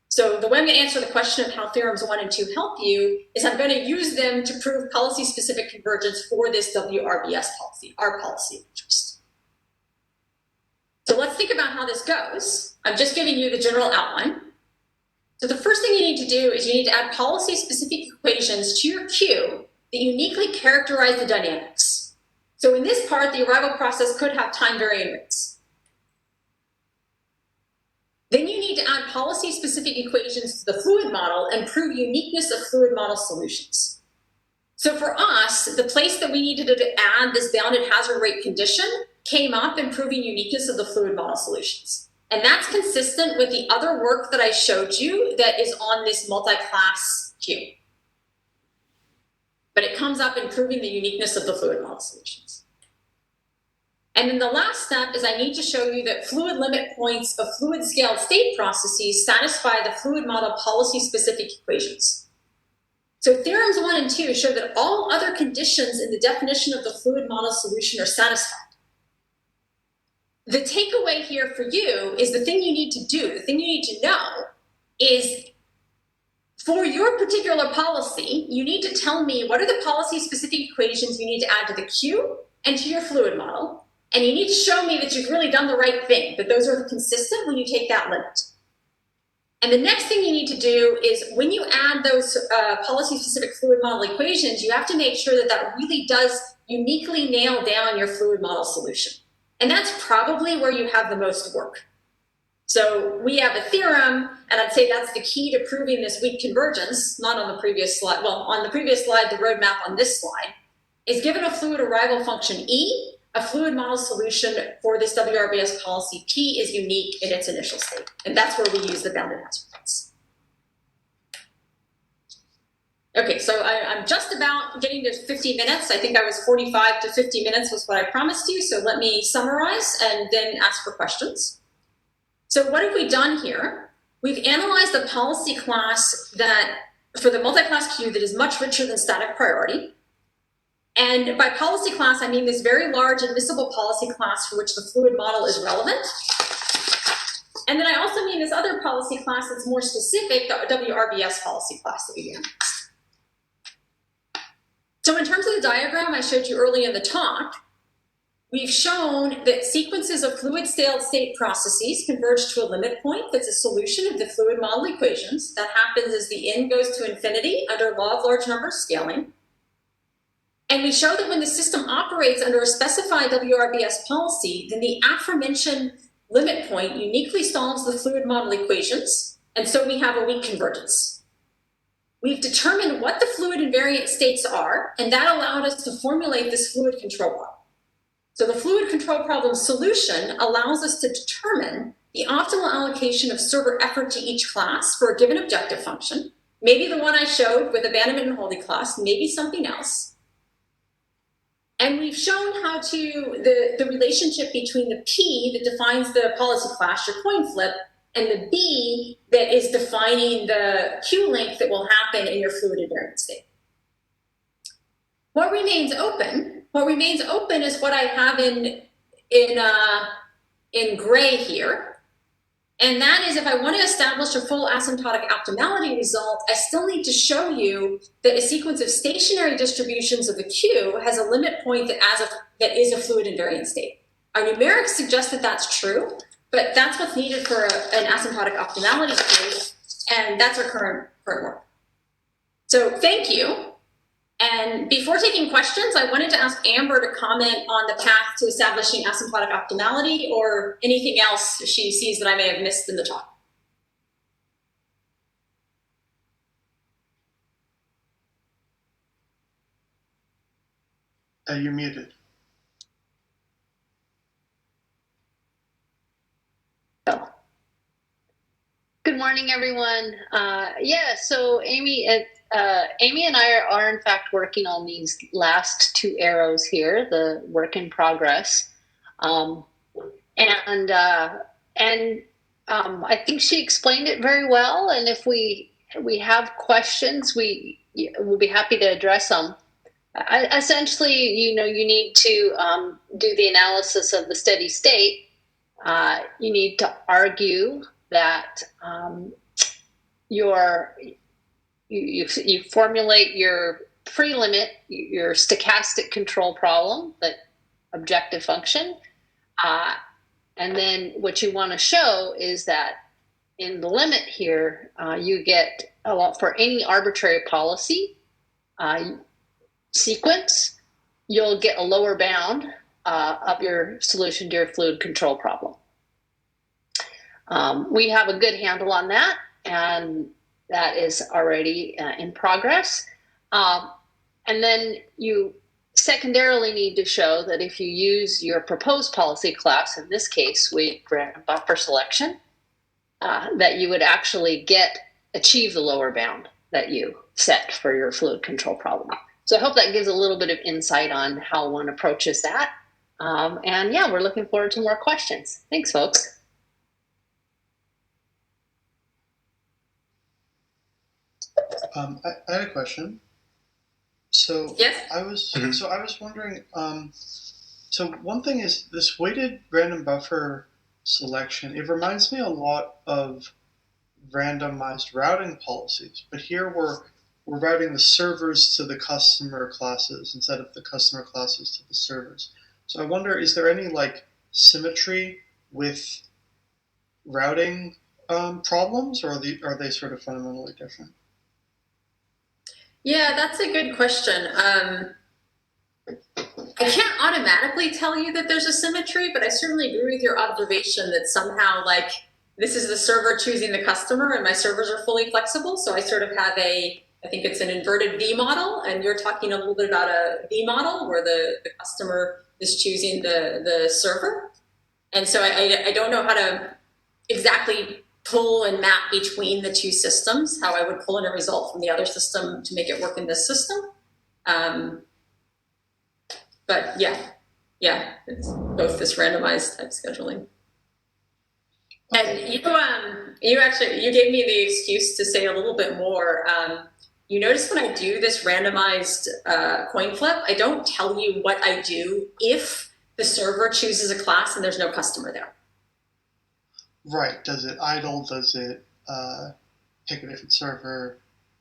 So the way I'm going to answer the question of how theorems 1 and 2 help you is I'm going to use them to prove policy-specific convergence for this WRBS policy, our policy of interest. So let's think about how this goes. I'm just giving you the general outline. So the first thing you need to do is you need to add policy-specific equations to your queue that uniquely characterize the dynamics. So in this part, the arrival process could have time-varying rates. Then you need to add policy-specific equations to the fluid model and prove uniqueness of fluid model solutions. So for us, the place that we needed to add this bounded hazard rate condition came up in proving uniqueness of the fluid model solutions. And that's consistent with the other work that I showed you that is on this multi-class queue. But it comes up in proving the uniqueness of the fluid model solutions. And then the last step is I need to show you that fluid limit points of fluid scaled state processes satisfy the fluid model policy-specific equations. So theorems 1 and 2 show that all other conditions in the definition of the fluid model solution are satisfied. The takeaway here for you is the thing you need to do, the thing you need to know is for your particular policy, you need to tell me what are the policy-specific equations you need to add to the queue and to your fluid model. And you need to show me that you've really done the right thing, that those are consistent when you take that limit. And the next thing you need to do is when you add those policy-specific fluid model equations, you have to make sure that that really does uniquely nail down your fluid model solution. And that's probably where you have the most work. So we have a theorem, and I'd say that's the key to proving this weak convergence, not on the previous slide. Well, on the previous slide, the roadmap on this slide is given a fluid arrival function E, a fluid model solution for this WRBS policy P is unique in its initial state. And that's where we use the bounded aspects. Okay, so I'm just about getting to 50 minutes. I think I was 45 to 50 minutes was what I promised you. So let me summarize and then ask for questions. So what have we done here? We've analyzed a policy class that, for the multi-class queue, that is much richer than static priority. And by policy class, I mean this very large admissible policy class for which the fluid model is relevant. And then I also mean this other policy class that's more specific, the WRBS policy class that we analyzed. So in terms of the diagram I showed you early in the talk, we've shown that sequences of fluid state processes converge to a limit point that's a solution of the fluid model equations. That happens as the n goes to infinity under law of large numbers scaling. And we show that when the system operates under a specified WRBS policy, then the aforementioned limit point uniquely solves the fluid model equations, and so we have a weak convergence. We've determined what the fluid invariant states are, and that allowed us to formulate this fluid control problem. So the fluid control problem solution allows us to determine the optimal allocation of server effort to each class for a given objective function, maybe the one I showed with abandonment and holding class, maybe something else. And we've shown how to, the relationship between the P that defines the policy class, your coin flip, and the B that is defining the Q link that will happen in your fluid invariant state. What remains open? What remains open is what I have in gray here. And that is, if I want to establish a full asymptotic optimality result, I still need to show you that a sequence of stationary distributions of the Q has a limit point that is a fluid invariant state. Our numerics suggest that that's true, but that's what's needed for an asymptotic optimality state, and that's our current work. So thank you. And before taking questions, I wanted to ask Amber to comment on the path to establishing asymptotic optimality or anything else she sees that I may have missed in the talk. You're muted. Oh. Good morning, everyone. Yeah, so Amy and I are in fact working on these last two arrows here, the work in progress. I think she explained it very well. And if we have questions, we'll be happy to address them. Essentially, you need to do the analysis of the steady state. You need to argue that you formulate your pre-limit, your stochastic control problem, that objective function. And then what you want to show is that in the limit here, you get a lot for any arbitrary policy sequence, you'll get a lower bound of your solution to your fluid control problem. We have a good handle on that, and that is already in progress. And then you secondarily need to show that if you use your proposed policy class, in this case, weighted random buffer selection, that you would actually achieve the lower bound that you set for your fluid control problem. So I hope that gives a little bit of insight on how one approaches that. And yeah, we're looking forward to more questions. Thanks, folks. I had a question. So yes? I was wondering. So one thing is this weighted random buffer selection. It reminds me a lot of randomized routing policies, but here we're routing the servers to the customer classes instead of the customer classes to the servers. So I wonder, is there any like symmetry with routing problems, or are they sort of fundamentally different? Yeah, that's a good question. I can't automatically tell you that there's a symmetry, but I certainly agree with your observation that somehow, like, this is the server choosing the customer, and my servers are fully flexible. So I sort of have I think it's an inverted V model, and you're talking a little bit about a V model where the customer is choosing the server. And so I don't know how to exactly pull and map between the two systems, how I would pull in a result from the other system to make it work in this system. But yeah, it's both this randomized type scheduling. And you gave me the excuse to say a little bit more. You notice when I do this randomized coin flip, I don't tell you what I do if the server chooses a class and there's no customer there. Right. Does it idle? Does it pick a different server?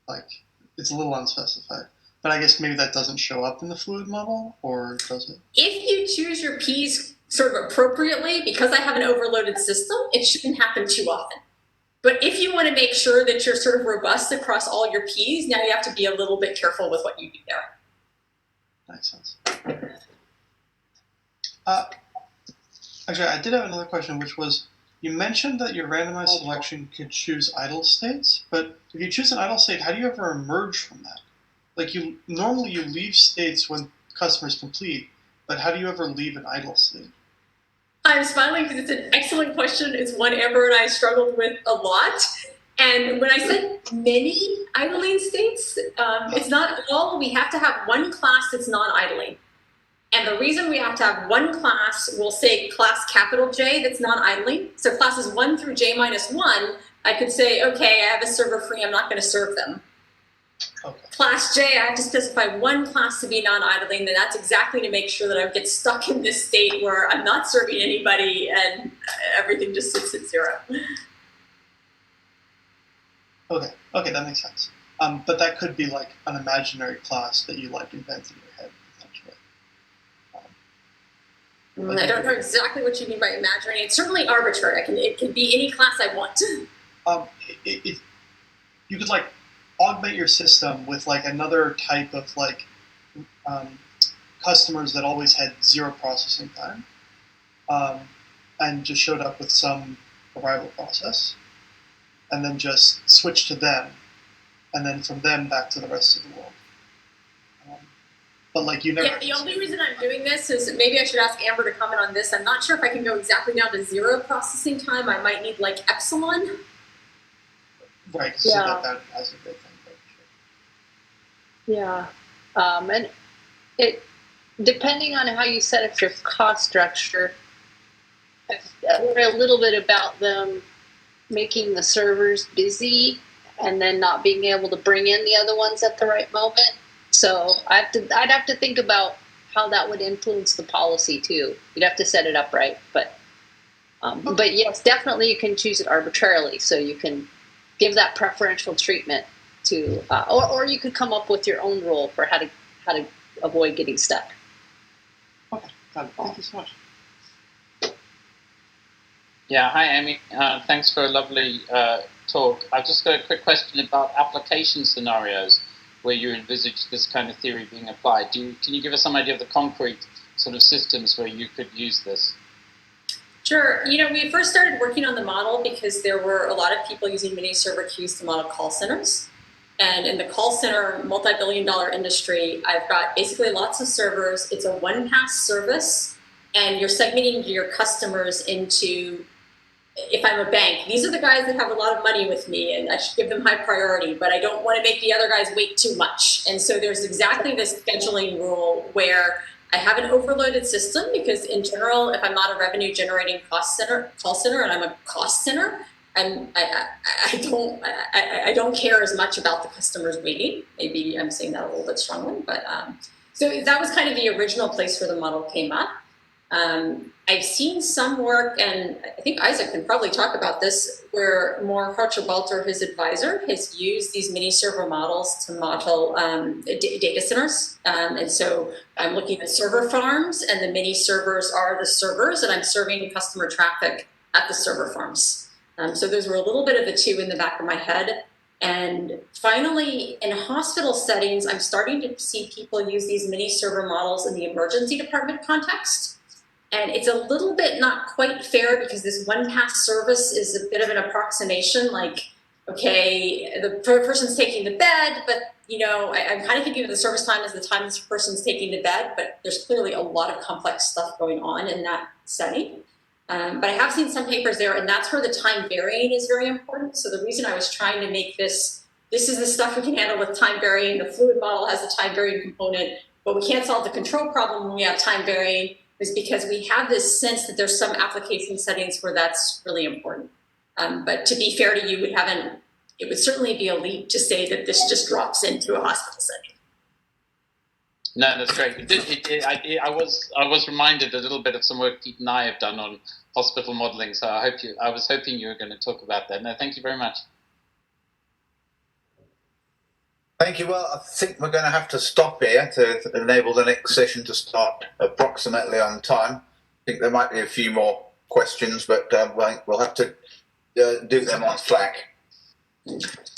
Like, it's a little unspecified. But I guess maybe that doesn't show up in the fluid model, or does it? If you choose your Ps sort of appropriately, because I have an overloaded system, it shouldn't happen too often. But if you want to make sure that you're sort of robust across all your Ps, now you have to be a little bit careful with what you do there. Makes sense. Actually, I did have another question, which was, you mentioned that your randomized selection could choose idle states, but if you choose an idle state, how do you ever emerge from that? Like, normally you leave states when customers complete, but how do you ever leave an idle state? I'm smiling because it's an excellent question. It's one Amber and I struggled with a lot. And when I said many idling states, it's not all. We have to have one class that's non-idling. And the reason we have to have one class, we'll say class capital J that's non-idling. So classes 1 through J minus 1, I could say, okay, I have a server free, I'm not going to serve them. Okay. Class J, I have to specify one class to be non-idling, and that's exactly to make sure that I get stuck in this state where I'm not serving anybody and everything just sits at 0. Okay, that makes sense. But that could be like an imaginary class that you like invent in your head, potentially. I don't know exactly what you mean by imaginary. It's certainly arbitrary. It can be any class I want. You could like augment your system with like another type of like customers that always had 0 processing time, and just showed up with some arrival process, and then just switch to them, and then from them back to the rest of the world. But like you never. Yeah, the only reason I'm doing this is maybe I should ask Amber to comment on this. I'm not sure if I can go exactly down to 0 processing time. I might need like epsilon. Right. So that has a good thing. Yeah, and it depending on how you set up your cost structure, I worry a little bit about them making the servers busy and then not being able to bring in the other ones at the right moment. So I'd have to think about how that would influence the policy too. You'd have to set it up right, but yes, definitely you can choose it arbitrarily, so you can give that preferential treatment to, or you could come up with your own rule for how to avoid getting stuck. Okay, got it. Thank you so much. Yeah, hi Amy. Thanks for a lovely talk. I've just got a quick question about application scenarios where you envisage this kind of theory being applied. Can you give us some idea of the concrete sort of systems where you could use this? Sure. We first started working on the model because there were a lot of people using mini server queues to model call centers. And in the call center, multi-billion-dollar industry, I've got basically lots of servers. It's a one-pass service, and you're segmenting your customers into, if I'm a bank, these are the guys that have a lot of money with me, and I should give them high priority, but I don't want to make the other guys wait too much. And so there's exactly this scheduling rule where I have an overloaded system because in general, if I'm not a revenue generating call center, and I'm a cost center, I don't care as much about the customers waiting. Maybe I'm saying that a little bit strongly, but so that was kind of the original place where the model came up. I've seen some work, and I think Isaac can probably talk about this, where Moore Harcher-Balter, his advisor, has used these mini server models to model data centers. And so I'm looking at server farms, and the mini servers are the servers, and I'm serving customer traffic at the server farms. So those were a little bit of the two in the back of my head. And finally, in hospital settings, I'm starting to see people use these mini server models in the emergency department context. And it's a little bit not quite fair because this one-pass service is a bit of an approximation, like, okay, the person's taking the bed, but I'm kind of thinking of the service time as the time this person's taking the bed, but there's clearly a lot of complex stuff going on in that setting. But I have seen some papers there, and that's where the time varying is very important. So the reason I was trying to make this is the stuff we can handle with time varying. The fluid model has a time varying component, but we can't solve the control problem when we have time varying, is because we have this sense that there's some application settings where that's really important. But to be fair to you, it would certainly be a leap to say that this just drops into a hospital setting. No, that's great. I was reminded a little bit of some work Pete and I have done on hospital modeling, so I was hoping you were going to talk about that. No, thank you very much. Thank you. Well, I think we're going to have to stop here to enable the next session to start approximately on time. I think there might be a few more questions, but we'll have to do them on Slack.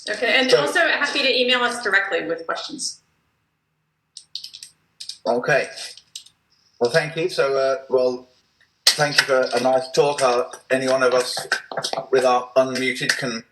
Okay, and also happy to email us directly with questions. Okay. Well, thank you. So, thank you for a nice talk. Any one of us with our unmuted can